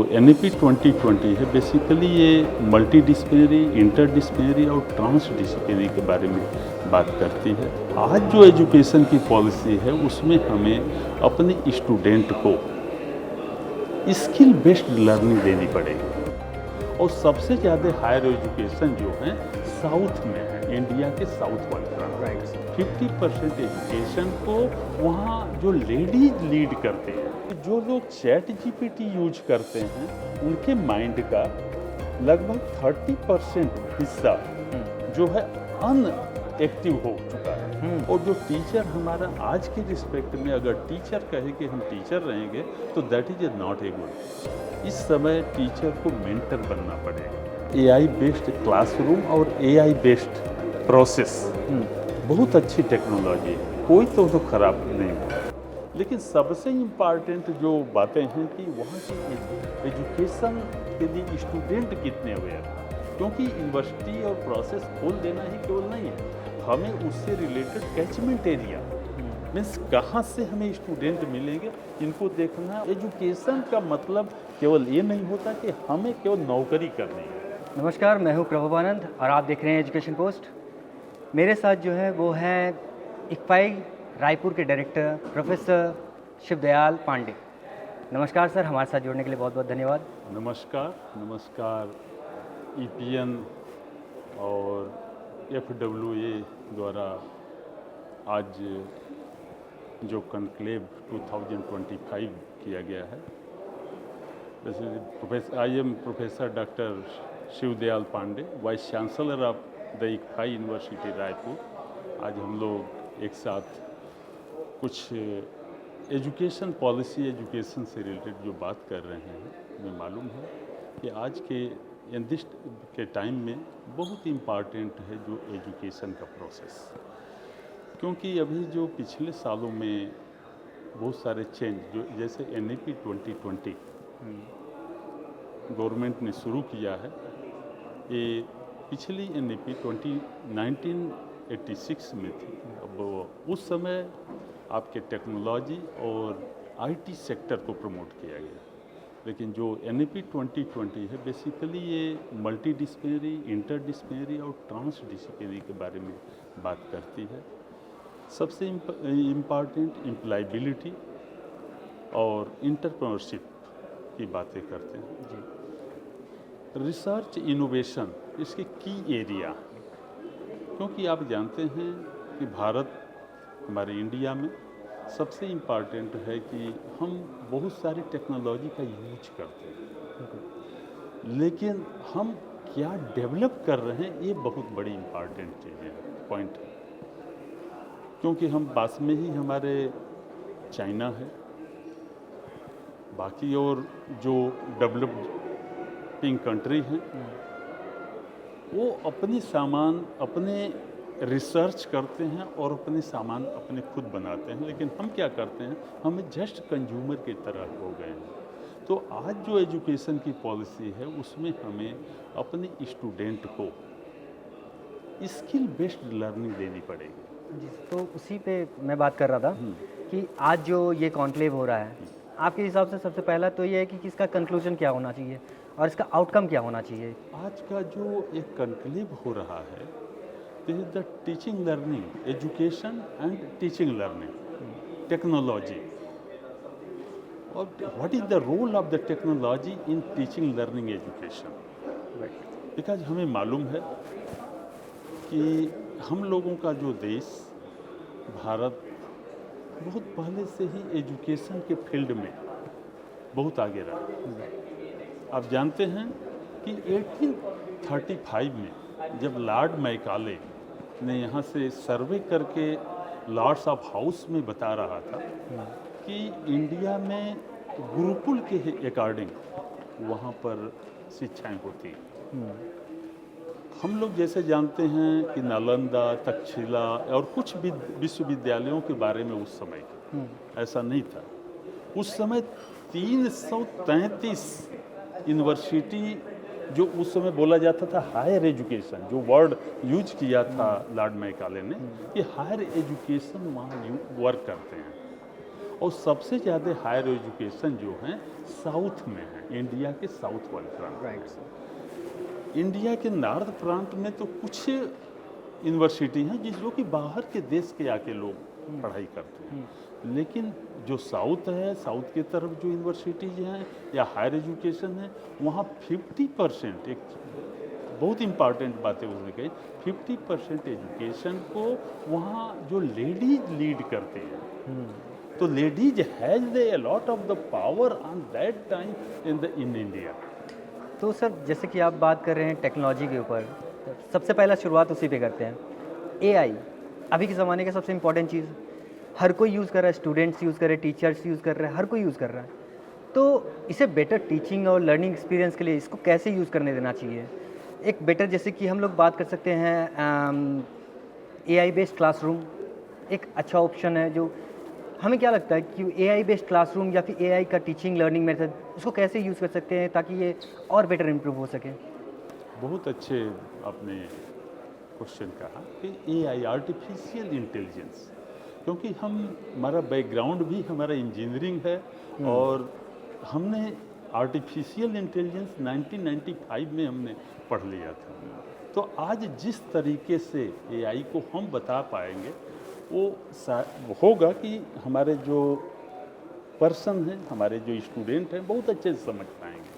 NAP 2020 है basically ये multi disciplinary, inter disciplinary और ट्रांस डिसिप्लिनरी के बारे में बात करती है। आज जो एजुकेशन की पॉलिसी है उसमें हमें अपने स्टूडेंट को स्किल बेस्ड लर्निंग देनी पड़ेगी और सबसे ज़्यादा हायर एजुकेशन जो है साउथ में है, इंडिया के साउथ वाले राइट। 50% एजुकेशन को वहाँ जो लेडीज लीड करते हैं, जो लोग चैट जीपीटी यूज करते हैं उनके माइंड का लगभग 30% हिस्सा जो है अनएक्टिव हो चुका है। और जो टीचर हमारा आज के रिस्पेक्ट में अगर टीचर कहे कि हम टीचर रहेंगे तो that is not a good. इस समय टीचर को मेंटर बनना पड़ेगा। AI बेस्ड क्लासरूम और AI बेस्ड प्रोसेस बहुत अच्छी टेक्नोलॉजी है, कोई तो खराब नहीं है, लेकिन सबसे इम्पॉर्टेंट जो बातें हैं कि वहाँ की एजुकेशन के लिए स्टूडेंट कितने अवेयर हैं, क्योंकि यूनिवर्सिटी और प्रोसेस खोल देना ही केवल नहीं है, हमें उससे रिलेटेड कैचमेंट एरिया मीन्स कहाँ से हमें स्टूडेंट मिलेंगे इनको देखना। एजुकेशन का मतलब केवल ये नहीं होता कि हमें केवल नौकरी करनी है। नमस्कार, मैं हूं प्रभुपानंद और आप देख रहे हैं एजुकेशन पोस्ट। मेरे साथ जो है वो है इक्फाई रायपुर के डायरेक्टर प्रोफेसर शिवदयाल पांडे। नमस्कार सर, हमारे साथ जुड़ने के लिए बहुत बहुत धन्यवाद। नमस्कार। EPN और FWA द्वारा आज जो कॉन्क्लेव 2025 किया गया है, I am professor doctor Shivdayal Pandey, vice chancellor of the ICFAI university Raipur. आज हम लोग एक साथ कुछ एजुकेशन पॉलिसी, एजुकेशन से रिलेटेड जो बात कर रहे हैं, हमें मालूम है कि आज के टाइम में बहुत इम्पॉर्टेंट है जो एजुकेशन का प्रोसेस, क्योंकि अभी जो पिछले सालों में बहुत सारे चेंज जो जैसे NAP 2020 गवर्नमेंट ने शुरू किया है, ये पिछली NAP 1986 में थी। अब उस समय आपके टेक्नोलॉजी और IT सेक्टर को प्रमोट किया गया, लेकिन जो NAP 2020 है बेसिकली ये मल्टी डिसिप्लिनरी, इंटर डिसिप्लिनरी और ट्रांस डिसिप्लिनरी के बारे में बात करती है। सबसे इम्पॉर्टेंट एम्प्लॉयबिलिटी और इंटरप्रेन्योरशिप की बातें करते हैं जी। रिसर्च इनोवेशन इसके की एरिया, क्योंकि आप जानते हैं कि भारत हमारे इंडिया में सबसे इम्पॉर्टेंट है कि हम बहुत सारी टेक्नोलॉजी का यूज करते हैं, लेकिन हम क्या डेवलप कर रहे हैं ये बहुत बड़ी इम्पॉर्टेंट चीज़ है, पॉइंट है। क्योंकि हम पास में ही हमारे चाइना है, बाकी और जो डेवलपिंग कंट्री हैं वो अपनी सामान अपने रिसर्च करते हैं और अपने सामान अपने खुद बनाते हैं, लेकिन हम क्या करते हैं, हम जस्ट कंज्यूमर की तरह हो गए हैं। तो आज जो एजुकेशन की पॉलिसी है उसमें हमें अपने स्टूडेंट को स्किल बेस्ड लर्निंग देनी पड़ेगी जी। तो उसी पे मैं बात कर रहा था कि आज जो ये कॉन्क्लेव हो रहा है, आपके हिसाब से सबसे पहला तो ये है कि इसका कंक्लूजन क्या होना चाहिए और इसका आउटकम क्या होना चाहिए? आज का जो एक कॉन्क्लेव हो रहा है, this is the teaching learning, education and teaching learning technology, और what is the role of the technology in teaching learning education. Because हमें मालूम है कि हम लोगों का जो देश भारत बहुत पहले से ही एजुकेशन के फील्ड में बहुत आगे रहा। आप जानते हैं कि 1835 में जब लॉर्ड मैकाले ने यहाँ से सर्वे करके लॉर्ड्स ऑफ हाउस में बता रहा था कि इंडिया में गुरुकुल के अकॉर्डिंग वहाँ पर शिक्षाएं होती हैं। हम लोग जैसे जानते हैं कि नालंदा, तक्षशिला और कुछ भी विश्वविद्यालयों के बारे में उस समय ऐसा नहीं था। उस समय 333 यूनिवर्सिटी, जो उस समय बोला जाता था हायर एजुकेशन, जो वर्ड यूज किया था लॉर्ड मैकाले ने, कि हायर एजुकेशन वहाँ वर्क करते हैं। और सबसे ज़्यादा हायर एजुकेशन जो है साउथ में है, इंडिया के साउथ वाले प्रांत में। राइट। इंडिया के नॉर्थ प्रांत में तो कुछ यूनिवर्सिटी हैं जो कि बाहर के देश के आके लोग पढ़ाई करते हैं, लेकिन जो साउथ है, साउथ की तरफ जो यूनिवर्सिटीज हैं या हायर एजुकेशन है, वहाँ 50%, एक बहुत इम्पॉर्टेंट बातें उसने कही, 50% एजुकेशन को वहाँ जो लेडीज लीड करते हैं, तो ladies has the lot of the power on that time in India. तो सर, जैसे कि आप बात कर रहे हैं टेक्नोलॉजी के ऊपर, सबसे पहला शुरुआत उसी पे करते हैं। एआई अभी के ज़माने का सबसे इम्पॉर्टेंट चीज़, हर कोई यूज़ कर रहा है, स्टूडेंट्स यूज़ कर रहे हैं, टीचर्स यूज़ कर रहे हैं, हर कोई यूज़ कर रहा है। तो इसे बेटर टीचिंग और लर्निंग एक्सपीरियंस के लिए इसको कैसे यूज़ करने देना चाहिए? एक बेटर, जैसे कि हम लोग बात कर सकते हैं एआई बेस्ड क्लासरूम एक अच्छा ऑप्शन है। जो हमें क्या लगता है कि एआई बेस्ड क्लासरूम या फिर एआई का टीचिंग लर्निंग मेथड, उसको कैसे यूज़ कर सकते हैं ताकि ये और बेटर इम्प्रूव हो सके? बहुत अच्छे आपने क्वेश्चन कहा कि एआई, आर्टिफिशियल इंटेलिजेंस, क्योंकि हमारा बैकग्राउंड भी हमारा इंजीनियरिंग है और हमने आर्टिफिशियल इंटेलिजेंस 1995 में हमने पढ़ लिया था। तो आज जिस तरीके से एआई को हम बता पाएंगे वो होगा कि हमारे जो पर्सन हैं, हमारे जो स्टूडेंट हैं, बहुत अच्छे से समझ पाएंगे।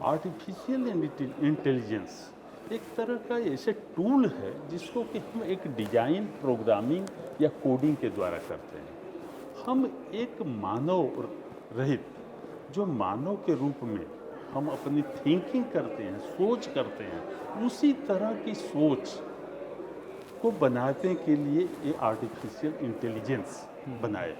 आर्टिफिशियल इंटेलिजेंस एक तरह का ऐसे टूल है जिसको कि हम एक डिजाइन, प्रोग्रामिंग या कोडिंग के द्वारा करते हैं। हम एक मानव रहित, जो मानव के रूप में हम अपनी थिंकिंग करते हैं, सोच करते हैं, उसी तरह की सोच को बनाने के लिए ये आर्टिफिशियल इंटेलिजेंस बनाए।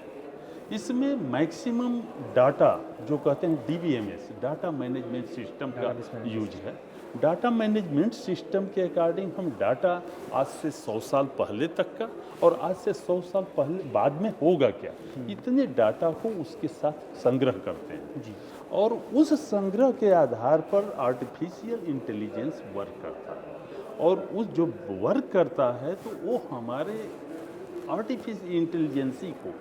इसमें मैक्सिमम डाटा, जो कहते हैं डीबीएमएस, डाटा मैनेजमेंट सिस्टम का यूज है। डाटा मैनेजमेंट सिस्टम के अकॉर्डिंग हम डाटा आज से 100 साल पहले तक का और आज से 100 साल पहले बाद में होगा क्या, इतने डाटा को उसके साथ संग्रह करते हैं जी। और उस संग्रह के आधार पर आर्टिफिशियल इंटेलिजेंस वर्क करता है। और उस जो वर्क करता है तो वो हमारे आर्टिफिशियल इंटेलिजेंसी को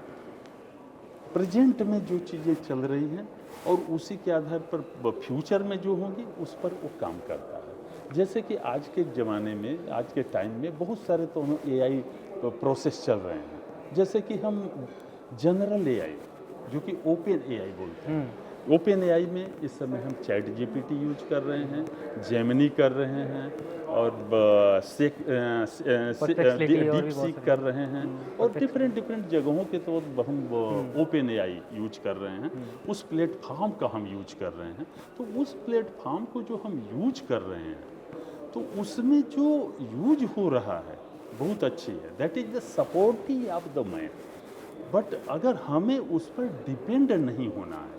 प्रेजेंट में जो चीज़ें चल रही हैं और उसी के आधार पर फ्यूचर में जो होंगी उस पर वो काम करता है। जैसे कि आज के ज़माने में, आज के टाइम में बहुत सारे तो एआई प्रोसेस चल रहे हैं। जैसे कि हम जनरल एआई, जो कि ओपन एआई बोलते हैं, ओपन एआई में इस समय हम चैट जीपीटी यूज कर रहे हैं, जेमिनी कर रहे हैं और डीप सीक कर रहे हैं और डिफरेंट जगहों के तो हम ओपन एआई यूज कर रहे हैं। उस प्लेटफॉर्म का हम यूज कर रहे हैं। तो उस प्लेटफॉर्म को जो हम यूज कर रहे हैं तो उसमें जो यूज हो रहा है बहुत अच्छी है, that is the supporting of the man. But अगर हमें उस पर डिपेंड नहीं होना है,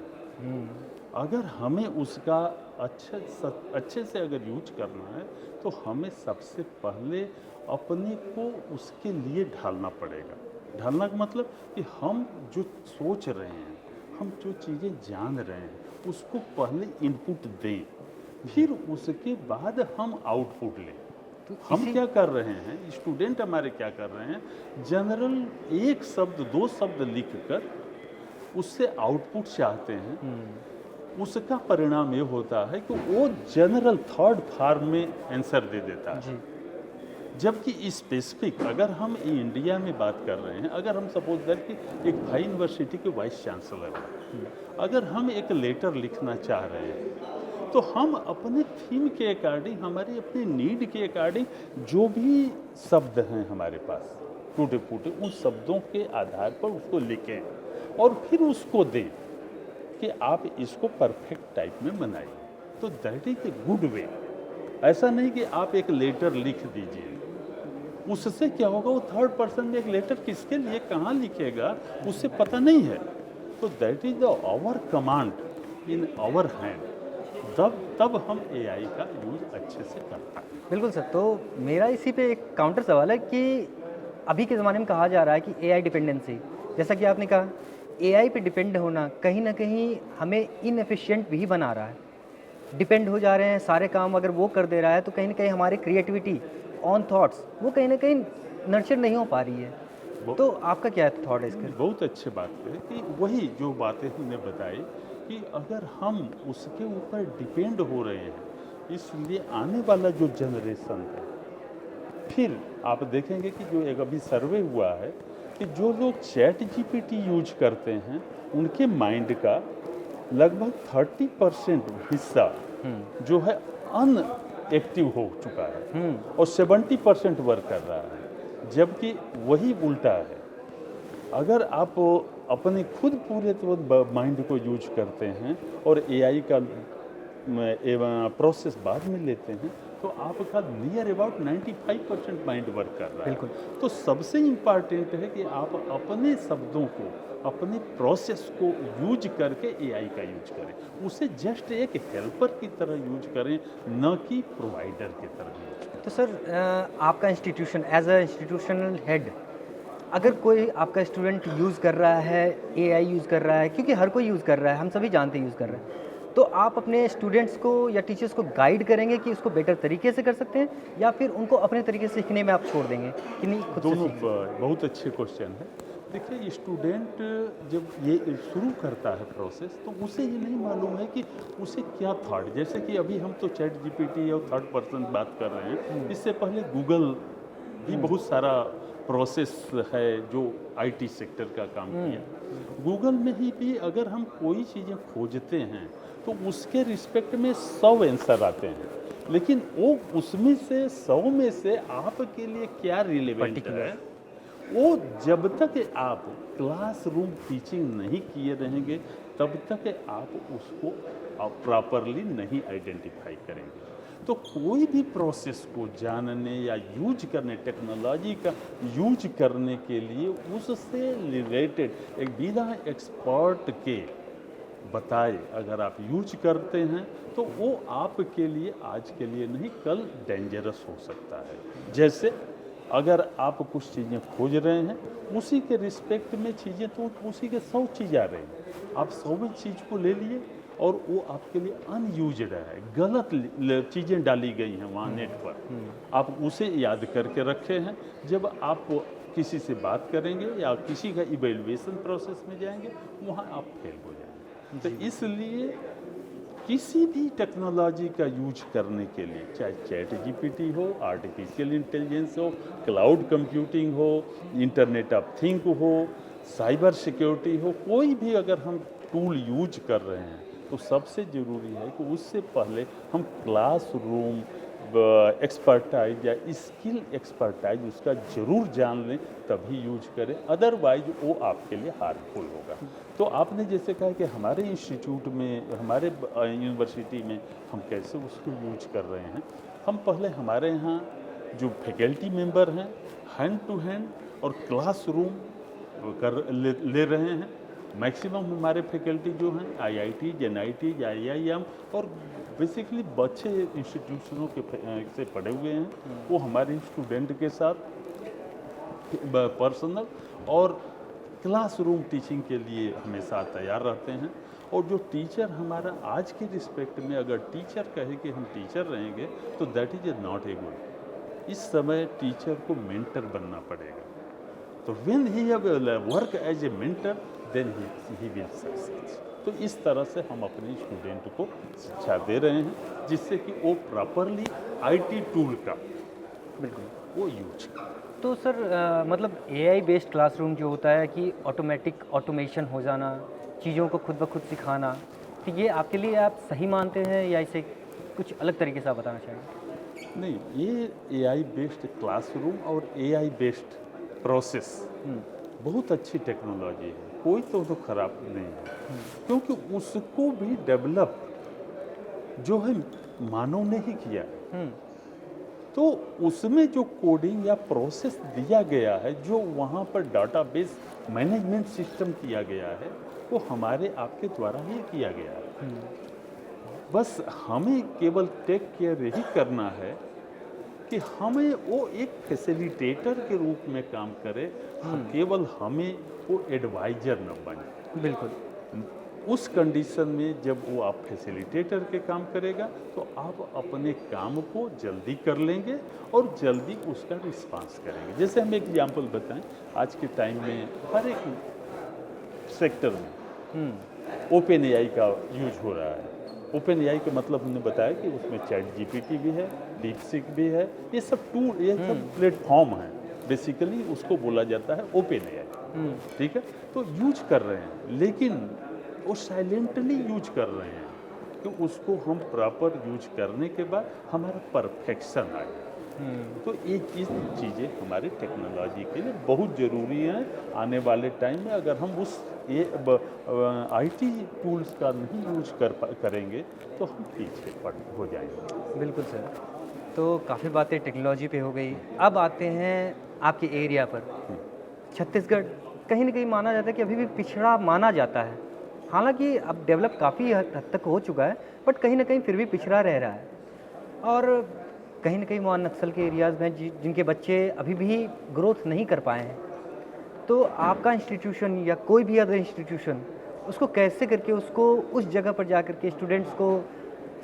अगर हमें उसका अच्छे से अगर यूज करना है तो हमें सबसे पहले अपने को उसके लिए ढालना पड़ेगा। ढालना का मतलब कि हम जो सोच रहे हैं, हम जो चीज़ें जान रहे हैं, उसको पहले इनपुट दें, फिर उसके बाद हम आउटपुट लें। तो हम क्या कर रहे हैं, स्टूडेंट हमारे क्या कर रहे हैं, जनरल एक शब्द, दो शब्द लिख कर उससे आउटपुट चाहते हैं। उसका परिणाम ये होता है कि वो जनरल थर्ड फॉर्म में आंसर दे देता है। जबकि स्पेसिफिक अगर हम इंडिया में बात कर रहे हैं, अगर हम सपोज दैट कि एक हाई यूनिवर्सिटी के वाइस चांसलर हैं, अगर हम एक लेटर लिखना चाह रहे हैं तो हम अपने थीम के अकॉर्डिंग, हमारी अपनी नीड के अकॉर्डिंग जो भी शब्द हैं हमारे पास टूटे फूटे, उन शब्दों के आधार पर उसको लिखें और फिर उसको दें कि आप इसको परफेक्ट टाइप में बनाइए। तो that is a good way. ऐसा नहीं कि आप एक लेटर लिख दीजिए, उससे क्या होगा, वो थर्ड पर्सन में एक लेटर किसके लिए कहाँ लिखेगा उससे पता नहीं है। तो that is the our command in our hand. तब हम एआई का यूज अच्छे से करते हैं। बिल्कुल सर। तो मेरा इसी पे एक काउंटर सवाल है कि अभी के ज़माने में कहा जा रहा है कि एआई डिपेंडेंसी, जैसा कि आपने कहा, एआई पे डिपेंड होना कहीं ना कहीं हमें इनएफिशिएंट भी बना रहा है। डिपेंड हो जा रहे हैं, सारे काम अगर वो कर दे रहा है तो कहीं ना कहीं हमारी क्रिएटिविटी ऑन थॉट्स वो कहीं ना कहीं नर्चर नहीं हो पा रही है। तो आपका क्या थॉट है इसका? बहुत अच्छी बात है कि वही जो बातें हमने बताई कि अगर हम उसके ऊपर डिपेंड हो रहे हैं, इसलिए आने वाला जो जनरेशन है, फिर आप देखेंगे कि जो एक अभी सर्वे हुआ है कि जो लोग चैट जीपीटी यूज करते हैं उनके माइंड का लगभग 30% हिस्सा जो है अनएक्टिव हो चुका है और 70% वर्क कर रहा है, जबकि वही उल्टा है। अगर आप अपने खुद पूरे माइंड को यूज करते हैं और एआई का प्रोसेस बाद में लेते हैं तो आपका नियर अबाउट 95% माइंड वर्क कर रहा है। बिल्कुल। तो सबसे इम्पॉर्टेंट है कि आप अपने शब्दों को, अपने प्रोसेस को यूज करके एआई का यूज करें, उसे जस्ट एक हेल्पर की तरह यूज करें, न कि प्रोवाइडर की तरह यूज करें। तो सर आपका institution as a institutional head, अगर कोई आपका स्टूडेंट यूज़ कर रहा है, एआई यूज़ कर रहा है, क्योंकि हर कोई यूज़ कर रहा है, हम सभी जानते हैं यूज़ कर रहे हैं, तो आप अपने स्टूडेंट्स को या टीचर्स को गाइड करेंगे कि उसको बेटर तरीके से कर सकते हैं, या फिर उनको अपने तरीके से सीखने में आप छोड़ देंगे कि नहीं खुद से दोनों सीखें? बहुत अच्छे क्वेश्चन है। देखिए, स्टूडेंट जब ये शुरू करता है प्रोसेस तो उसे ये नहीं मालूम है कि उसे क्या थॉट, जैसे कि अभी हम तो चैट जीपीटी और थर्ड पर्सन बात कर रहे हैं, इससे पहले गूगल भी बहुत सारा प्रोसेस है जो आईटी सेक्टर का काम किया। गूगल में ही भी अगर हम कोई चीज़ें खोजते हैं तो उसके रिस्पेक्ट में 100 आंसर आते हैं, लेकिन वो उसमें से 100 में से आपके लिए क्या रिलेवेंट है, वो जब तक आप क्लासरूम टीचिंग नहीं किए रहेंगे तब तक आप उसको प्रॉपरली नहीं आइडेंटिफाई करेंगे। तो कोई भी प्रोसेस को जानने या यूज करने, टेक्नोलॉजी का यूज करने के लिए उससे रिलेटेड एक बिना एक्सपर्ट के बताए अगर आप यूज करते हैं तो वो आपके लिए आज के लिए नहीं, कल डेंजरस हो सकता है। जैसे अगर आप कुछ चीज़ें खोज रहे हैं, उसी के रिस्पेक्ट में चीज़ें, तो उसी के 100 चीज़ आ रही हैं, आप 100 चीज़ को ले लिए और वो आपके लिए अनयूज्ड है, गलत चीज़ें डाली गई हैं वहाँ नेट पर, आप उसे याद करके रखे हैं। जब आप किसी से बात करेंगे या किसी का इवेल्युएशन प्रोसेस में जाएंगे, वहाँ आप फेल हो जाएंगे। तो इसलिए किसी भी टेक्नोलॉजी का यूज करने के लिए, चाहे चैट जीपीटी हो, आर्टिफिशियल इंटेलिजेंस हो, क्लाउड कंप्यूटिंग हो, इंटरनेट ऑफ थिंग हो, साइबर सिक्योरिटी हो, कोई भी अगर हम टूल यूज कर रहे हैं तो सबसे ज़रूरी है कि उससे पहले हम क्लासरूम एक्सपर्टाइज या स्किल एक्सपर्टाइज उसका ज़रूर जान लें, तभी यूज करें, अदरवाइज वो आपके लिए हार्मफुल होगा। तो आपने जैसे कहा कि हमारे इंस्टीट्यूट में, हमारे यूनिवर्सिटी में हम कैसे उसको यूज कर रहे हैं, हम पहले हमारे यहाँ जो फैकल्टी मेंबर हैं हैंड टू हैंड और क्लासरूम ले रहे हैं। मैक्सिमम हमारे फैकल्टी जो हैं आईआईटी, एनआईटी, आईआईएम और बेसिकली बच्चे इंस्टीट्यूशनों के से पढ़े हुए हैं, वो हमारे स्टूडेंट के साथ पर्सनल और क्लासरूम टीचिंग के लिए हमेशा तैयार रहते हैं। और जो टीचर हमारा आज के रिस्पेक्ट में, अगर टीचर कहे कि हम टीचर रहेंगे तो that is not a good. इस समय टीचर को मेंटर बनना पड़ेगा। तो when he work as a mentor then he will succeed. तो इस तरह से हम अपने स्टूडेंट को शिक्षा दे रहे हैं, जिससे कि वो प्रॉपरली आईटी टूल का बिल्कुल वो यूज करें। तो सर मतलब एआई बेस्ड क्लासरूम जो होता है कि ऑटोमेटिक ऑटोमेशन हो जाना, चीज़ों को खुद ब खुद सिखाना, तो ये आपके लिए आप सही मानते हैं या इसे कुछ अलग तरीके से आप बताना चाहेंगे? नहीं, ये एआई बेस्ड क्लासरूम और एआई बेस्ड प्रोसेस बहुत अच्छी टेक्नोलॉजी है, कोई तो खराब नहीं है, क्योंकि उसको भी डेवलप जो है मानव ने ही किया है। तो उसमें जो कोडिंग या प्रोसेस दिया गया है, जो वहाँ पर डाटाबेस मैनेजमेंट सिस्टम किया गया है, वो हमारे आपके द्वारा ही किया गया है। बस हमें केवल टेक केयर यही करना है कि हमें वो एक फैसिलिटेटर के रूप में काम करे, केवल हमें वो एडवाइजर न बने। बिल्कुल। उस कंडीशन में जब वो आप फैसिलिटेटर के काम करेगा तो आप अपने काम को जल्दी कर लेंगे और जल्दी उसका रिस्पांस करेंगे। जैसे हम एग्जांपल बताएं, आज के टाइम में हर एक सेक्टर में ओपन एआई का यूज हो रहा है। ओपन एआई का मतलब हमने बताया कि उसमें चैट जीपीटी भी है, डीपसीक भी है, ये सब टूल, ये सब प्लेटफॉर्म है। बेसिकली उसको बोला जाता है ओपन एआई, ठीक है। तो यूज कर रहे हैं, लेकिन वो साइलेंटली यूज कर रहे हैं कि उसको हम प्रॉपर यूज करने के बाद हमारा परफेक्शन आए। तो ये चीज़ें हमारे टेक्नोलॉजी के लिए बहुत ज़रूरी हैं। आने वाले टाइम में अगर हम उस ये आईटी टूल्स का नहीं यूज करेंगे तो हम पीछे हो जाएंगे। बिल्कुल सर। तो काफ़ी बातें टेक्नोलॉजी पे हो गई, अब आते हैं आपके एरिया पर। छत्तीसगढ़ कहीं ना कहीं माना जाता है कि अभी भी पिछड़ा माना जाता है, हालांकि अब डेवलप काफ़ी हद तक हो चुका है, बट कहीं ना कहीं फिर भी पिछड़ा रह रहा है। और कहीं ना कहीं वहाँ नक्सल के एरियाज़ में जिनके बच्चे अभी भी ग्रोथ नहीं कर पाए हैं, तो आपका इंस्टीट्यूशन या कोई भी अदर इंस्टीट्यूशन उसको कैसे करके उसको उस जगह पर जा करके स्टूडेंट्स को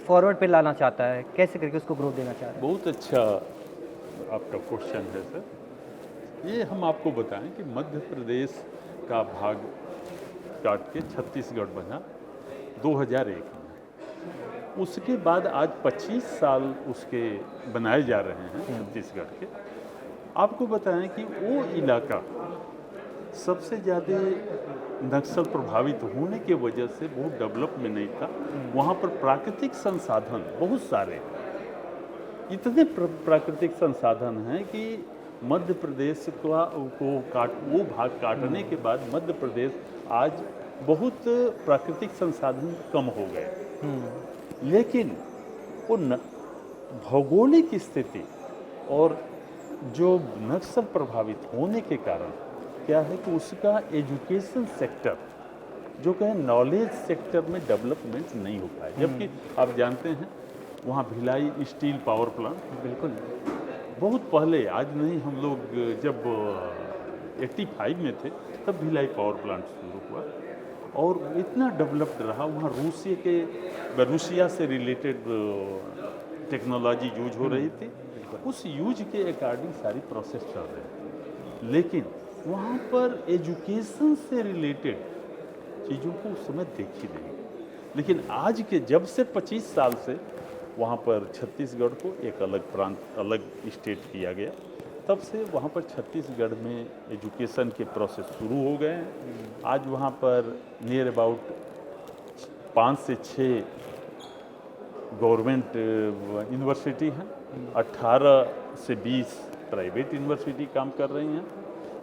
फॉरवर्ड पे लाना चाहता है, कैसे करके उसको ग्रोथ देना चाहता है? बहुत अच्छा आपका क्वेश्चन है सर। ये हम आपको बताएं कि मध्य प्रदेश का भाग काट के छत्तीसगढ़ बना 2001 में। उसके बाद आज 25 साल उसके बनाए जा रहे हैं छत्तीसगढ़ के। आपको बताएं कि वो इलाका सबसे ज़्यादा नक्सल प्रभावित होने की वजह से बहुत डेवलप में नहीं था। वहाँ पर प्राकृतिक संसाधन बहुत सारे, इतने प्राकृतिक संसाधन हैं कि मध्य प्रदेश वो भाग काटने के बाद मध्य प्रदेश आज बहुत प्राकृतिक संसाधन कम हो गए। लेकिन वो भौगोलिक स्थिति और जो नक्सल प्रभावित होने के कारण क्या है कि उसका एजुकेशन सेक्टर जो कहे नॉलेज सेक्टर में डेवलपमेंट नहीं हो पाया। जबकि आप जानते हैं वहाँ भिलाई स्टील पावर प्लांट बिल्कुल बहुत पहले, आज नहीं, हम लोग जब 85 में थे तब भिलाई पावर प्लांट शुरू हुआ और इतना डेवलप्ड रहा। वहाँ रूसिया से रिलेटेड टेक्नोलॉजी यूज हो रही थी, उस यूज के अकॉर्डिंग सारी प्रोसेस चल रही थी। लेकिन वहाँ पर एजुकेशन से रिलेटेड चीज़ों को उस समय देखी नहीं। लेकिन आज के जब से 25 साल से वहाँ पर छत्तीसगढ़ को एक अलग प्रांत, अलग स्टेट किया गया, तब से वहाँ पर छत्तीसगढ़ में एजुकेशन के प्रोसेस शुरू हो गए हैं। आज वहाँ पर नियर अबाउट 5 से 6 गवर्नमेंट यूनिवर्सिटी हैं, 18 से 20 प्राइवेट यूनिवर्सिटी काम कर रही हैं।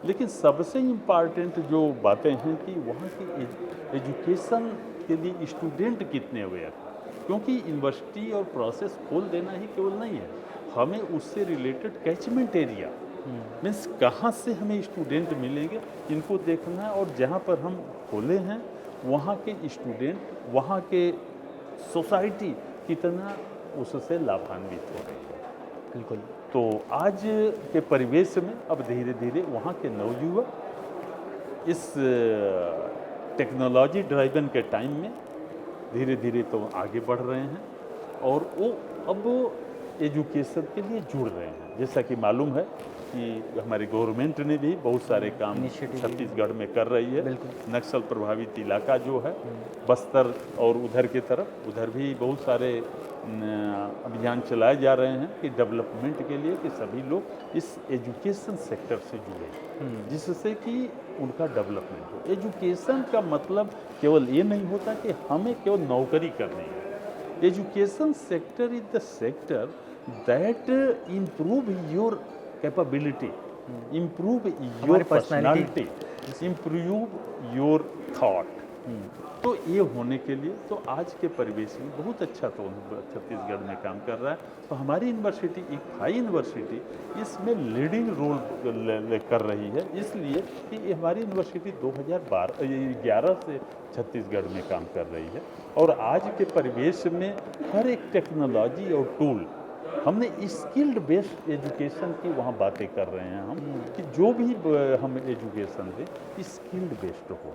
लेकिन सबसे इम्पॉर्टेंट जो बातें हैं कि वहाँ की एजुकेशन के लिए स्टूडेंट कितने हुए हैं, क्योंकि यूनिवर्सिटी और प्रोसेस खोल देना ही केवल नहीं है, हमें उससे रिलेटेड कैचमेंट एरिया मीन्स कहाँ से हमें स्टूडेंट मिलेंगे इनको देखना है। और जहाँ पर हम खोले हैं वहाँ के स्टूडेंट, वहाँ के सोसाइटी कितना उससे लाभान्वित हो रही है। बिल्कुल। तो आज के परिवेश में अब धीरे धीरे वहाँ के नवयुवक इस टेक्नोलॉजी ड्राइवन के टाइम में धीरे धीरे तो आगे बढ़ रहे हैं और वो अब एजुकेशन के लिए जुड़ रहे हैं। जैसा कि मालूम है कि हमारी गवर्नमेंट ने भी बहुत सारे काम छत्तीसगढ़ में कर रही है। नक्सल प्रभावित इलाका जो है बस्तर और उधर की तरफ, उधर भी बहुत सारे अभियान चलाए जा रहे हैं कि डेवलपमेंट के लिए कि सभी लोग इस एजुकेशन सेक्टर से जुड़े, जिससे कि उनका डेवलपमेंट हो। एजुकेशन का मतलब केवल ये नहीं होता कि हमें केवल नौकरी करनी है। Education sector is the sector that improve your capability, improve your personality, improve your thought. तो ये होने के लिए तो आज के परिवेश में बहुत अच्छा तो छत्तीसगढ़ में काम कर रहा है। तो हमारी यूनिवर्सिटी इक्फाई यूनिवर्सिटी इसमें लीडिंग रोल कर रही है, इसलिए कि हमारी यूनिवर्सिटी 2011 से छत्तीसगढ़ में काम कर रही है। और आज के परिवेश में हर एक टेक्नोलॉजी और टूल हमने स्किल्ड बेस्ड एजुकेशन की वहाँ बातें कर रहे हैं हम कि जो भी हम एजुकेशन दें स्किल्ड बेस्ड हो।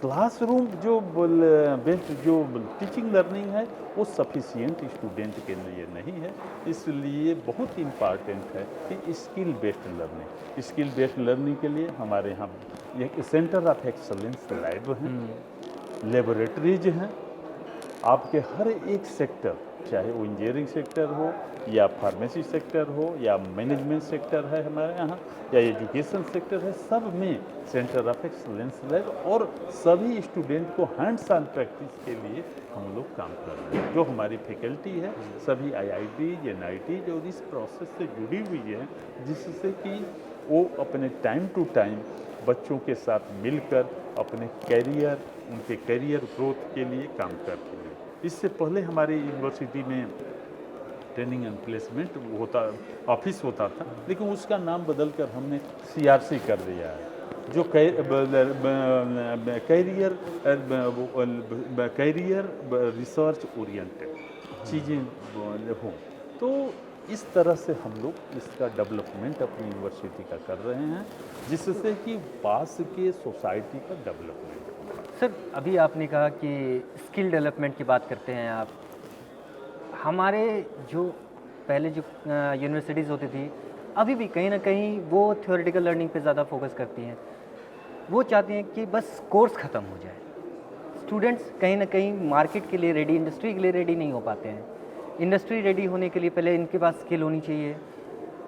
क्लासरूम जो बेस्ड जो टीचिंग लर्निंग है वो सफिशिएंट स्टूडेंट के लिए नहीं है, इसलिए बहुत इम्पॉर्टेंट है कि skill based learning. Skill based learning के लिए हमारे यहाँ एक सेंटर ऑफ एक्सलेंस लैब हैं, लेबोरेटरीज हैं। आपके हर एक सेक्टर, चाहे वो इंजीनियरिंग सेक्टर हो या फार्मेसी सेक्टर हो या मैनेजमेंट सेक्टर है हमारे यहाँ या एजुकेशन सेक्टर है, सब में सेंटर ऑफ एक्सलेंस लैब और सभी स्टूडेंट को हैंड्स ऑन प्रैक्टिस के लिए हम लोग काम कर रहे हैं। जो हमारी फैकल्टी है सभी IIT NIT और इस प्रोसेस से जुड़ी हुई है, जिससे कि वो अपने टाइम टू टाइम बच्चों के साथ मिलकर अपने कैरियर, उनके कैरियर ग्रोथ के लिए काम करते हैं। इससे पहले हमारी यूनिवर्सिटी में ट्रेनिंग एंड प्लेसमेंट ऑफिस होता था, लेकिन उसका नाम बदलकर हमने CRC कर दिया है, जो कैरियर रिसर्च ओरिएंटेड चीज़ें हों। तो इस तरह से हम लोग इसका डेवलपमेंट अपनी यूनिवर्सिटी का कर रहे हैं, जिससे कि पास के सोसाइटी का डेवलपमेंट। सर, अभी आपने कहा कि स्किल डेवलपमेंट की बात करते हैं आप। हमारे जो पहले जो यूनिवर्सिटीज़ होती थी, अभी भी कहीं ना कहीं वो थ्योरेटिकल लर्निंग पे ज़्यादा फोकस करती हैं। वो चाहती हैं कि बस कोर्स ख़त्म हो जाए। स्टूडेंट्स कहीं ना कहीं मार्केट के लिए रेडी, इंडस्ट्री के लिए रेडी नहीं हो पाते हैं। इंडस्ट्री रेडी होने के लिए पहले इनके पास स्किल होनी चाहिए।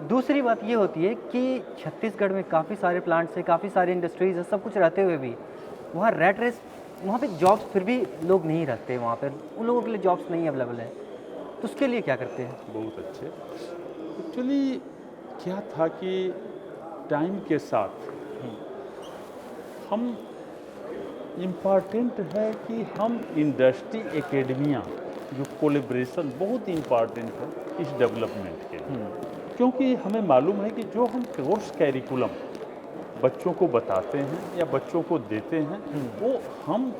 दूसरी बात ये होती है कि छत्तीसगढ़ में काफ़ी सारे प्लांट्स हैं, काफ़ी सारे इंडस्ट्रीज़ हैं, सब कुछ रहते हुए भी वहाँ रैट रेस, वहाँ पे जॉब्स फिर भी लोग नहीं रखते, वहाँ पर उन लोगों के लिए जॉब्स नहीं अवेलेबल है। तो उसके लिए क्या करते हैं? बहुत अच्छे। एक्चुअली क्या था कि टाइम के साथ हम इम्पॉर्टेंट है कि हम इंडस्ट्री एकेडमिया जो कोलेब्रेशन बहुत इम्पॉर्टेंट है इस डेवलपमेंट के लिए, क्योंकि हमें मालूम है कि जो हम कोर्स कैरिकुलम बच्चों को बताते हैं या बच्चों को देते हैं वो हम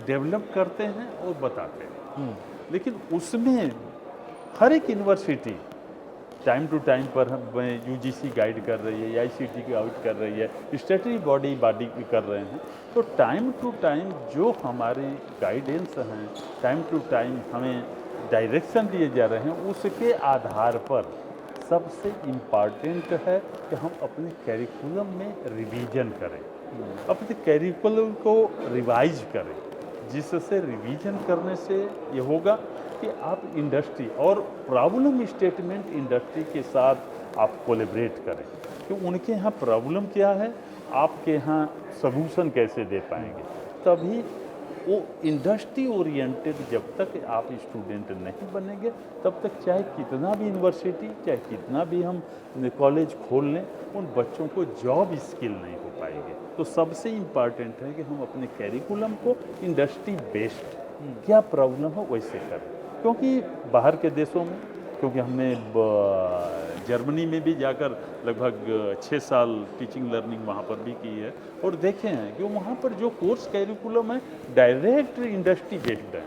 डेवलप करते हैं और बताते हैं, लेकिन उसमें हर एक यूनिवर्सिटी टाइम टू टाइम पर UGC गाइड कर रही है या ICT गाइड कर रही है, स्टेटरी बॉडी कर रहे हैं। तो टाइम टू टाइम जो हमारे गाइडेंस हैं, टाइम टू टाइम हमें डायरेक्शन दिए जा रहे हैं, उसके आधार पर सबसे इम्पॉर्टेंट है कि हम अपने कैरिकुलम में रिवीजन करें, अपने कैरिकुलम को रिवाइज करें, जिससे रिवीजन करने से ये होगा कि आप इंडस्ट्री और प्रॉब्लम स्टेटमेंट इंडस्ट्री के साथ आप कोलैबोरेट करें कि उनके यहाँ प्रॉब्लम क्या है, आपके यहाँ सलूशन कैसे दे पाएंगे। तभी वो इंडस्ट्री ओरिएंटेड जब तक आप स्टूडेंट नहीं बनेंगे तब तक चाहे कितना भी यूनिवर्सिटी, चाहे कितना भी हम कॉलेज खोल लें, उन बच्चों को जॉब स्किल नहीं हो पाएंगे। तो सबसे इम्पॉर्टेंट है कि हम अपने कैरिकुलम को इंडस्ट्री बेस्ड क्या प्रॉब्लम हो वैसे करें। क्योंकि बाहर के देशों में, क्योंकि हमने जर्मनी में भी जाकर लगभग 6 साल टीचिंग लर्निंग वहाँ पर भी की है और देखे हैं कि वहाँ पर जो कोर्स कैरिकुलम है डायरेक्ट इंडस्ट्री बेस्ड है।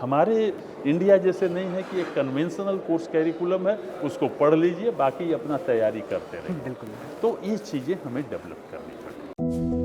हमारे इंडिया जैसे नहीं है कि एक कन्वेंशनल कोर्स कैरिकुलम है, उसको पढ़ लीजिए, बाकी अपना तैयारी करते रहिए। बिल्कुल। तो ये चीज़ें हमें डेवलप करनी पड़ेगी।